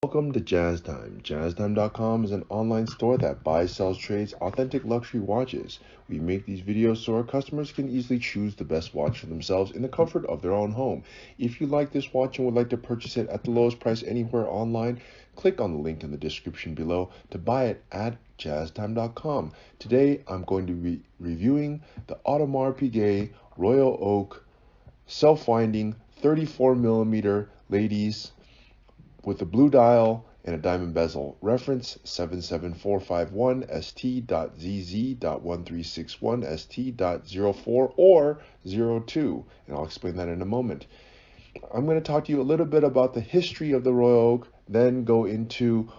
Welcome to Jazz Time. JazzTime.com is an online store that buys, sells, trades authentic luxury watches. We make these videos so our customers can easily choose the best watch for themselves in the comfort of their own home. If you like this watch and would like to purchase it at the lowest price anywhere online, click on the link in the description below to buy it at JazzTime.com. Today I'm going to be reviewing the Audemars Piguet Royal Oak self-winding 34mm ladies with a blue dial and a diamond bezel. Reference 77451ST.ZZ.1361ST.04 or 02, and I'll explain that in a moment. I'm going to talk to you a little bit about the history of the Royal Oak, then go into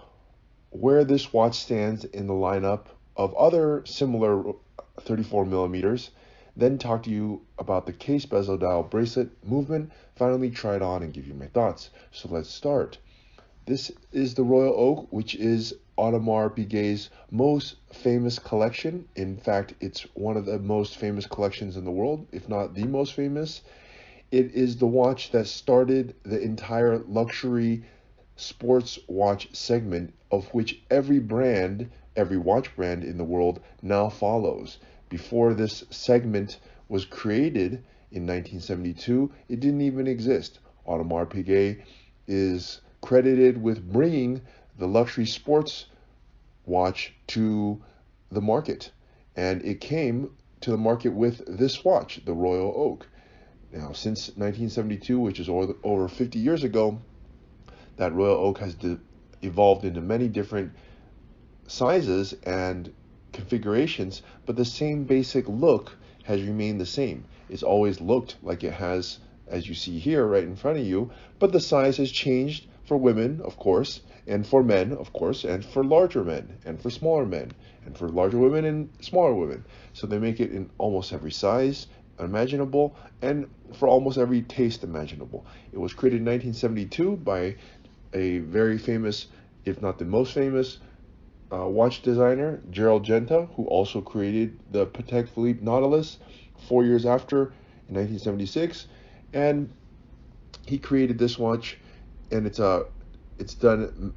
where this watch stands in the lineup of other similar 34mm, then talk to you about the case bezel dial bracelet movement, finally try it on and give you my thoughts. So let's start. This is the Royal Oak, which is Audemars Piguet's most famous collection. In fact, it's one of the most famous collections in the world, if not the most famous. It is the watch that started the entire luxury sports watch segment, of which every brand, every watch brand in the world now follows. Before this segment was created in 1972, it didn't even exist. Audemars Piguet is credited with bringing the luxury sports watch to the market, and it came to the market with this watch, the Royal Oak. Now, since 1972, which is over 50 years ago, that Royal Oak has evolved into many different sizes and configurations, but the same basic look has remained the same. It's always looked like it has, as you see here right in front of you, but the size has changed for women, of course, and for men, of course, and for larger men, and for smaller men, and for larger women and smaller women. So they make it in almost every size imaginable, and for almost every taste imaginable. It was created in 1972 by a very famous, if not the most famous, watch designer, Gerald Genta, who also created the Patek Philippe Nautilus 4 years after, in 1976, and he created this watch, and it's done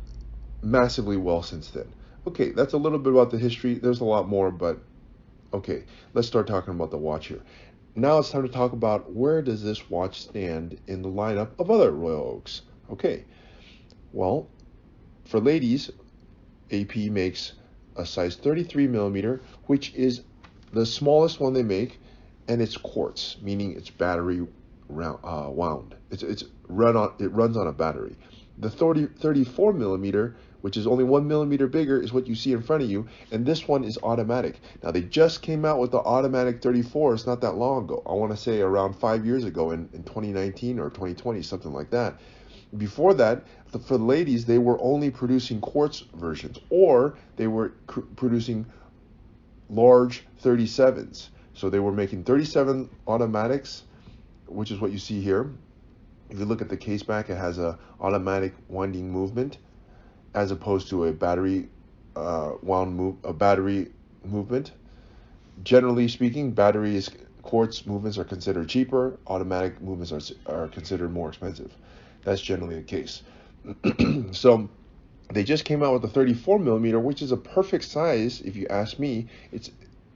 massively well since then. Okay, that's a little bit about the history. There's a lot more, but okay, let's start talking about the watch here. Now it's time to talk about where does this watch stand in the lineup of other Royal Oaks. Okay, well, for ladies, AP makes a size 33mm, which is the smallest one they make, and it's quartz, meaning it's battery wound. It runs on a battery. The 34mm, which is only 1mm bigger, is what you see in front of you, and this one is automatic. Now, they just came out with the automatic 34. It's not that long ago. I want to say around 5 years ago, in 2019 or 2020, something like that. Before that, for the ladies, they were only producing quartz versions, or they were producing large 37s. So they were making 37 automatics, which is what you see here. If you look at the case back, it has a automatic winding movement, as opposed to a battery battery movement. Generally speaking, quartz movements are considered cheaper. Automatic movements are considered more expensive. That's generally the case. So they just came out with the 34mm, which is a perfect size if you ask me.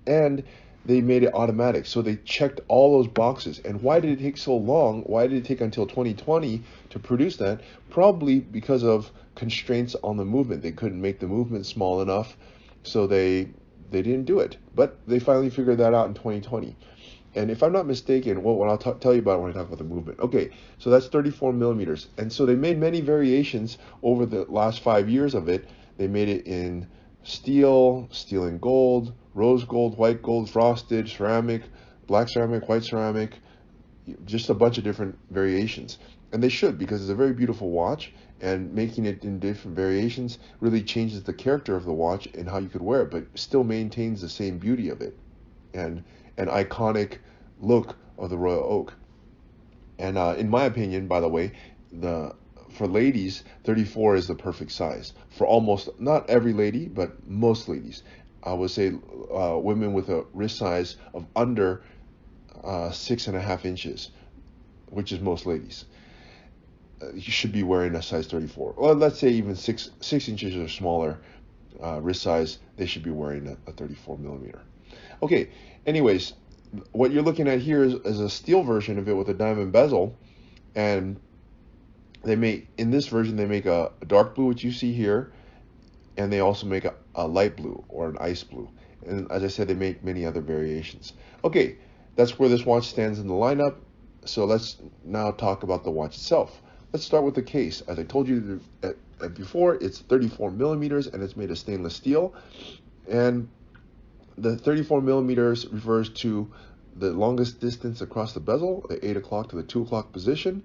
And they made it automatic, so they checked all those boxes. And why did it take so long? Why did it take until 2020 to produce that? Probably because of constraints on the movement. They couldn't make the movement small enough, so they didn't do it. But they finally figured that out in 2020. And if I'm not mistaken, well, I'll tell you about it when I talk about the movement. Okay, so that's 34mm. And so they made many variations over the last 5 years of it. They made it in steel and gold, rose gold, white gold, frosted, ceramic, black ceramic, white ceramic, just a bunch of different variations. And they should, because it's a very beautiful watch, and making it in different variations really changes the character of the watch and how you could wear it, but still maintains the same beauty of it and an iconic look of the Royal Oak. And in my opinion, by the way, for ladies, 34 is the perfect size. For almost, not every lady, but most ladies. I would say women with a wrist size of under 6.5 inches, which is most ladies. you should be wearing a size 34. Well, let's say even 6 inches or smaller wrist size, they should be wearing a 34 millimeter. Okay, anyways, what you're looking at here is a steel version of it with a diamond bezel, and in this version they make a dark blue, which you see here, and they also make a light blue or an ice blue. And as I said, they make many other variations. Okay, that's where this watch stands in the lineup. So let's now talk about the watch itself. Let's start with the case. As I told you before, it's 34 millimeters and it's made of stainless steel. And the 34 millimeters refers to the longest distance across the bezel, the 8 o'clock to the 2 o'clock position,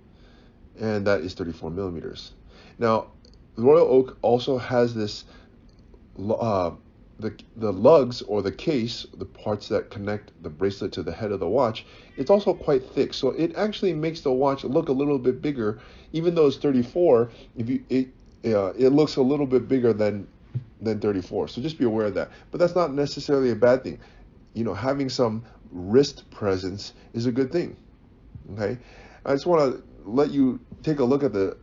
and that is 34 millimeters. Now, the Royal Oak also has this, the lugs or the case, the parts that connect the bracelet to the head of the watch, it's also quite thick. So it actually makes the watch look a little bit bigger, even though it's 34. It looks a little bit bigger than 34. So just be aware of that. But that's not necessarily a bad thing. You know, having some wrist presence is a good thing. Okay, I just want to let you take a look at the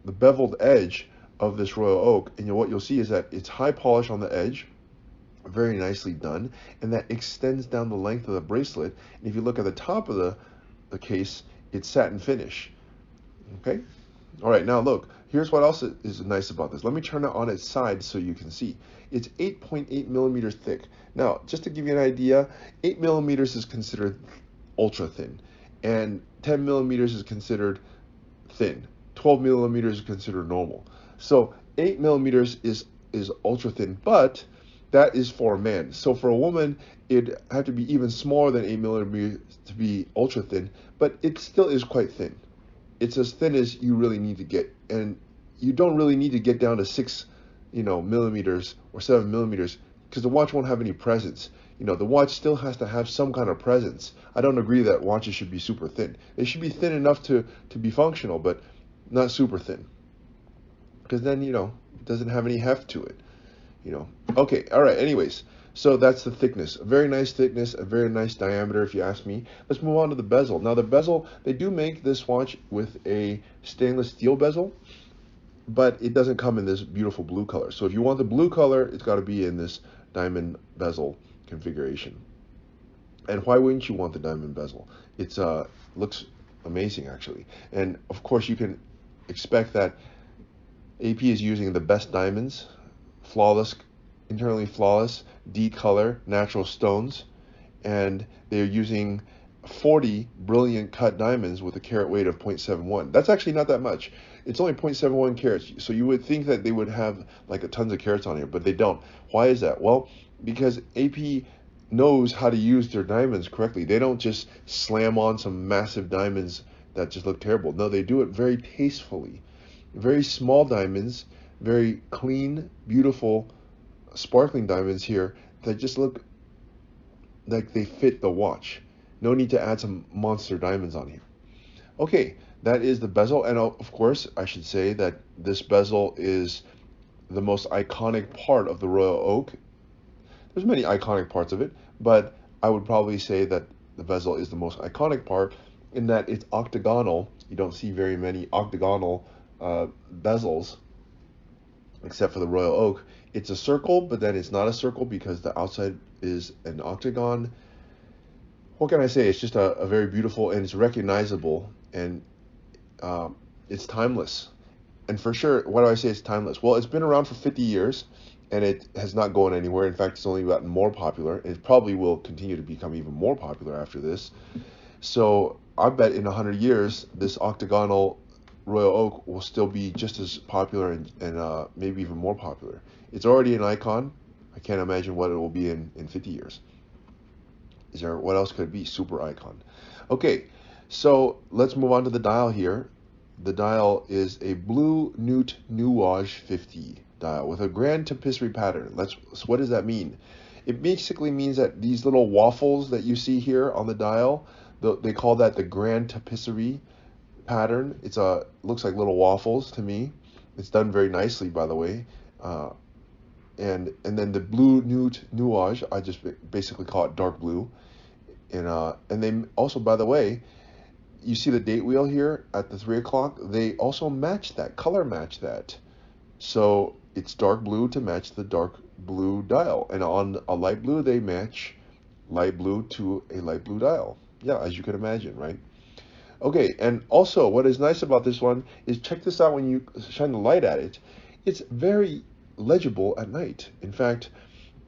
beveled edge of this Royal Oak, and what you'll see is that it's high polish on the edge, very nicely done, and that extends down the length of the bracelet. And if you look at the top of the case, it's satin finish. Okay, all right, now look, here's what else is nice about this. Let me turn it on its side so you can see. It's 8.8 millimeters thick. Now, just to give you an idea, 8 millimeters is considered ultra thin, and 10 millimeters is considered thin. 12 millimeters is considered normal. So 8 millimeters is ultra thin, but that is for a man. So for a woman, it'd have to be even smaller than 8 millimeters to be ultra thin, but it still is quite thin. It's as thin as you really need to get, and you don't really need to get down to 6, millimeters or 7 millimeters, because the watch won't have any presence. The watch still has to have some kind of presence. I don't agree that watches should be super thin. They should be thin enough to be functional, but not super thin, because then it doesn't have any heft to it. Okay, all right, anyways, so that's the thickness. A very nice thickness, a very nice diameter, if you ask me. Let's move on to the bezel. Now the bezel, they do make this watch with a stainless steel bezel, but it doesn't come in this beautiful blue color. So if you want the blue color, it's got to be in this diamond bezel configuration. And why wouldn't you want the diamond bezel? It's looks amazing, actually. And of course you can expect that AP is using the best diamonds, flawless, internally flawless, D color, natural stones, and they're using 40 brilliant cut diamonds with a carat weight of 0.71. That's actually not that much. It's only 0.71 carats. So you would think that they would have like tons of carats on here, but they don't. Why is that? Well, because AP knows how to use their diamonds correctly. They don't just slam on some massive diamonds that just look terrible. No, they do it very tastefully. Very small diamonds, very clean, beautiful, sparkling diamonds here that just look like they fit the watch. No need to add some monster diamonds on here. Okay, that is the bezel, and of course I should say that this bezel is the most iconic part of the Royal Oak. There's many iconic parts of it, but I would probably say that the bezel is the most iconic part in that it's octagonal. You don't see very many octagonal bezels except for the Royal Oak. It's a circle, but then it's not a circle because the outside is an octagon. What can I say? It's just a very beautiful, and it's recognizable, and it's timeless. And for sure, why do I say it's timeless? Well, it's been around for 50 years and it has not gone anywhere. In fact, it's only gotten more popular. It probably will continue to become even more popular after this. So I bet in 100 years, this octagonal Royal Oak will still be just as popular and maybe even more popular. It's already an icon. I can't imagine what it will be in 50 years. What else could it be? Super icon. Okay, so let's move on to the dial here. The dial is a blue Newt Nuage 50 dial with a grand tapisserie pattern. So what does that mean? It basically means that these little waffles that you see here on the dial, they call that the grand tapisserie pattern. Looks like little waffles to me. It's done very nicely, by the way. And then the blue Newt Nuage, I just basically call it dark blue. And they also, by the way, you see the date wheel here at the 3 o'clock. They also match that, color match that. So it's dark blue to match the dark blue dial. And on a light blue, they match light blue to a light blue dial. Yeah, as you can imagine, right? Okay, and also what is nice about this one is check this out when you shine the light at it. It's very legible at night. In fact,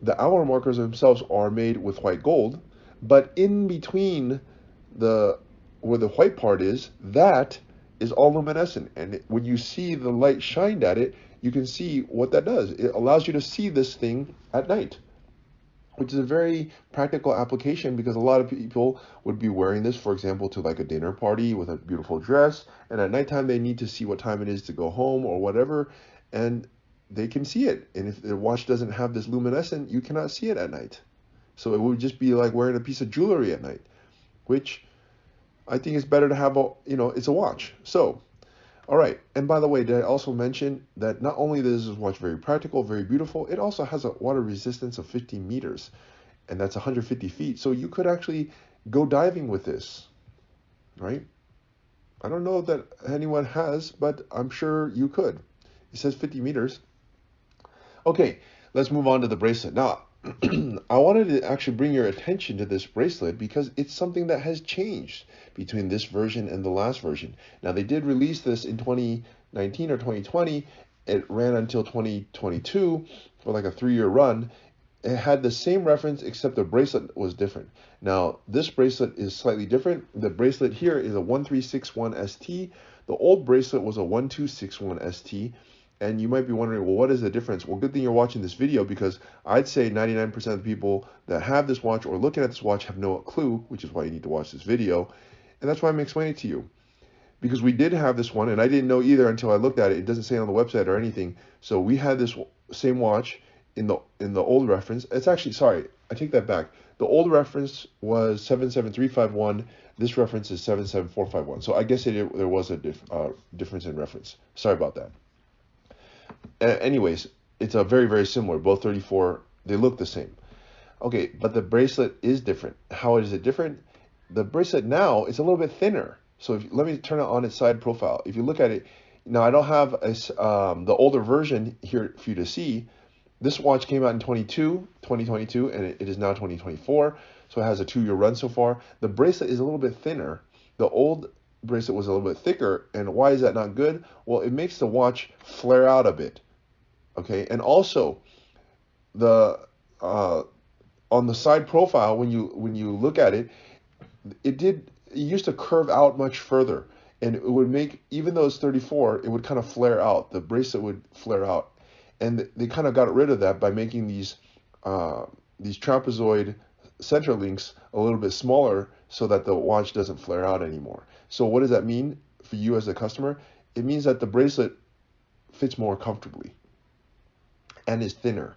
the hour markers themselves are made with white gold, but in between the where the white part is, that is all luminescent. And when you see the light shined at it, you can see what that does. It allows you to see this thing at night, which is a very practical application because a lot of people would be wearing this, for example, to like a dinner party with a beautiful dress, and at nighttime they need to see what time it is to go home or whatever, and they can see it. And if the watch doesn't have this luminescent, you cannot see it at night. So it would just be like wearing a piece of jewelry at night, which I think is better to have it's a watch. So, all right. And by the way, did I also mention that not only is this watch very practical, very beautiful, it also has a water resistance of 50 meters, and that's 150 feet. So you could actually go diving with this, right? I don't know that anyone has, but I'm sure you could. It says 50 meters. Okay, let's move on to the bracelet. Now, I wanted to actually bring your attention to this bracelet because it's something that has changed between this version and the last version. Now, they did release this in 2019 or 2020. It ran until 2022 for like a 3-year run. It had the same reference except the bracelet was different. Now, this bracelet is slightly different. The bracelet here is a 1361ST. The old bracelet was a 1261ST. And you might be wondering, well, what is the difference? Well, good thing you're watching this video because I'd say 99% of the people that have this watch or looking at this watch have no clue, which is why you need to watch this video. And that's why I'm explaining it to you. Because we did have this one, and I didn't know either until I looked at it. It doesn't say it on the website or anything. So we had this same watch in the old reference. It's actually, sorry, I take that back. The old reference was 77351. This reference is 77451. So I guess there was a difference in reference. Sorry about that. Anyways, it's a very, very similar. Both 34, they look the same. Okay, but the bracelet is different. How is it different? The bracelet now is a little bit thinner. So let me turn it on its side profile. If you look at it, now I don't have the older version here for you to see. This watch came out in 2022, and it is now 2024. So it has a 2-year run so far. The bracelet is a little bit thinner. The old bracelet was a little bit thicker. And why is that not good? Well, it makes the watch flare out a bit. Okay, and also the on the side profile when you look at it, it used to curve out much further, and it would make, even though it's 34, it would kind of flare out. The bracelet would flare out, and they kind of got rid of that by making these trapezoid center links a little bit smaller so that the watch doesn't flare out anymore. So what does that mean for you as a customer? It means that the bracelet fits more comfortably and is thinner,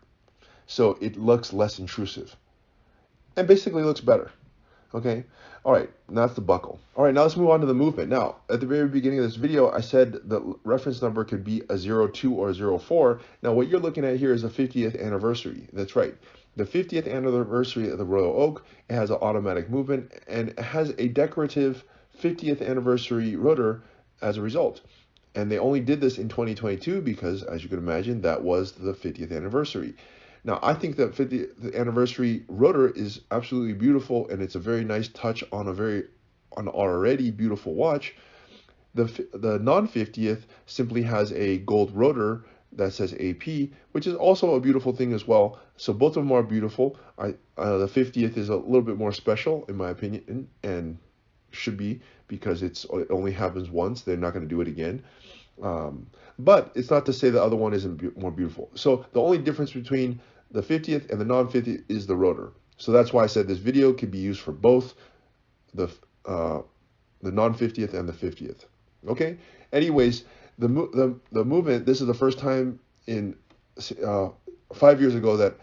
so it looks less intrusive and basically looks better. Okay, all right, now that's the buckle. All right, now let's move on to the movement. Now, at the very beginning of this video, I said the reference number could be a 02 or 04. Now, what you're looking at here is a 50th anniversary. That's right. The 50th anniversary of the Royal Oak. It has an automatic movement, and it has a decorative 50th anniversary rotor as a result. And they only did this in 2022 because, as you can imagine, that was the 50th anniversary. Now, I think that 50th anniversary rotor is absolutely beautiful, and it's a very nice touch on an already beautiful watch. The non-50th simply has a gold rotor that says AP, which is also a beautiful thing as well. So both of them are beautiful. The 50th is a little bit more special, in my opinion, and should be, because it only happens once. They're not going to do it again. But it's not to say the other one isn't more beautiful. So the only difference between the 50th and the non-50th is the rotor. So that's why I said this video could be used for both the non-50th and the 50th. Okay. Anyways, the movement. This is the first time in 5 years ago that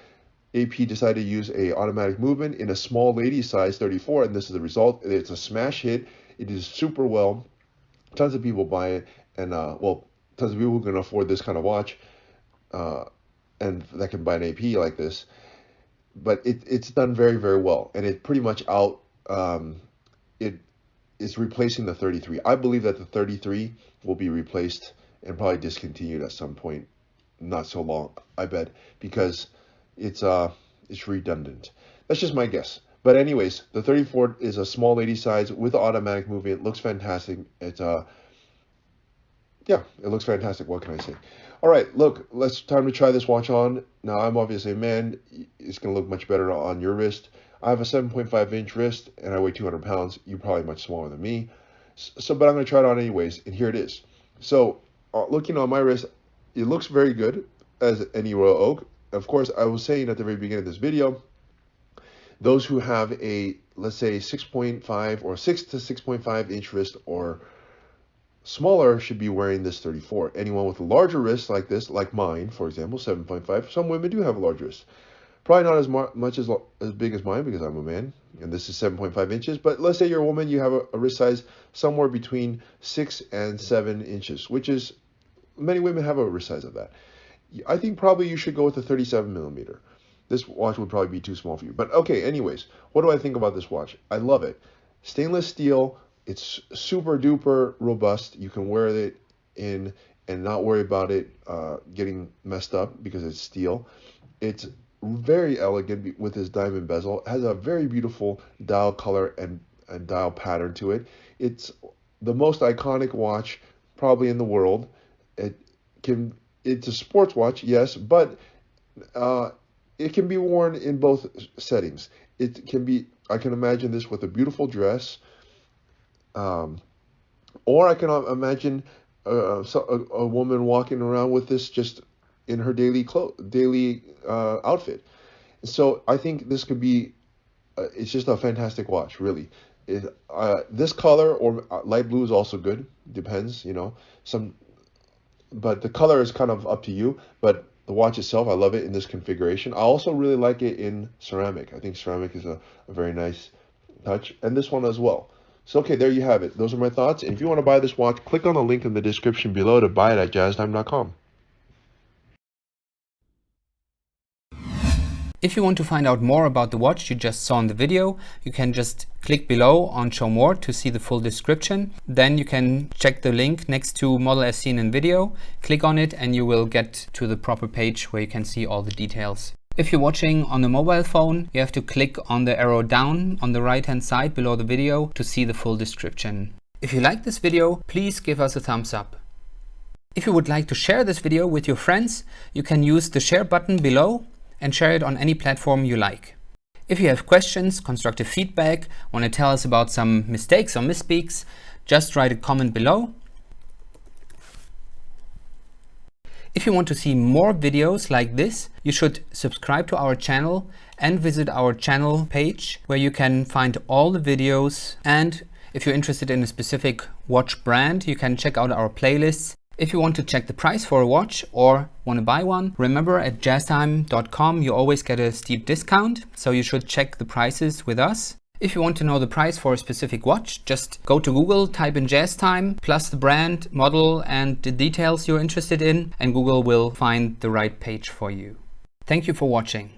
AP decided to use a automatic movement in a small lady size 34, and this is the result. It's a smash hit. It is super well. Tons of people buy it, and tons of people who can afford this kind of watch, and that can buy an AP like this. But it's done very, very well, and it pretty much is replacing the 33. I believe that the 33 will be replaced and probably discontinued at some point, not so long, I bet, because it's redundant. That's just my guess. But anyways, the 34 is a small lady size with automatic movement. It looks fantastic. It's yeah, it looks fantastic. What can I say? All right, look, time to try this watch on. Now, I'm obviously a man. It's going to look much better on your wrist. I have a 7.5-inch wrist, and I weigh 200 pounds. You're probably much smaller than me. But I'm going to try it on anyways, and here it is. So, looking on my wrist, it looks very good as any Royal Oak. Of course, I was saying at the very beginning of this video, those who have a, let's say, 6.5 or 6 to 6.5 inch wrist or smaller should be wearing this 34. Anyone with a larger wrist like this, like mine, for example, 7.5, some women do have a large wrist. Probably not as much as big as mine because I'm a man, and this is 7.5 inches. But let's say you're a woman, you have a wrist size somewhere between 6 and 7 inches, which is, many women have a wrist size of that. I think probably you should go with a 37 millimeter. This watch would probably be too small for you. But okay, anyways, what do I think about this watch? I love it. Stainless steel. It's super duper robust. You can wear it in and not worry about it getting messed up because it's steel. It's very elegant with this diamond bezel. It has a very beautiful dial color and dial pattern to it. It's the most iconic watch probably in the world. It's a sports watch, yes, but it can be worn in both settings. It can be, I can imagine this with a beautiful dress, or I can imagine a woman walking around with this just in her daily outfit. So I think this could be, it's just a fantastic watch, really. This color or light blue is also good, depends, you know, but the color is kind of up to you. But the watch itself, I love it in this configuration. I also really like it in ceramic. I think ceramic is a very nice touch, and this one as well. So, okay, there you have it. Those are my thoughts. And if you want to buy this watch, click on the link in the description below to buy it at jazztime.com. If you want to find out more about the watch you just saw in the video, you can just click below on Show More to see the full description. Then you can check the link next to Model as seen in video, click on it, and you will get to the proper page where you can see all the details. If you're watching on a mobile phone, you have to click on the arrow down on the right hand side below the video to see the full description. If you like this video, please give us a thumbs up. If you would like to share this video with your friends, you can use the share button below and share it on any platform you like. If you have questions, constructive feedback, want to tell us about some mistakes or misspeaks, just write a comment below. If you want to see more videos like this, you should subscribe to our channel and visit our channel page where you can find all the videos. And if you're interested in a specific watch brand, you can check out our playlists. If you want to check the price for a watch or want to buy one, remember at jazztime.com you always get a steep discount, so you should check the prices with us. If you want to know the price for a specific watch, just go to Google, type in JazzTime, plus the brand, model and the details you're interested in, and Google will find the right page for you. Thank you for watching.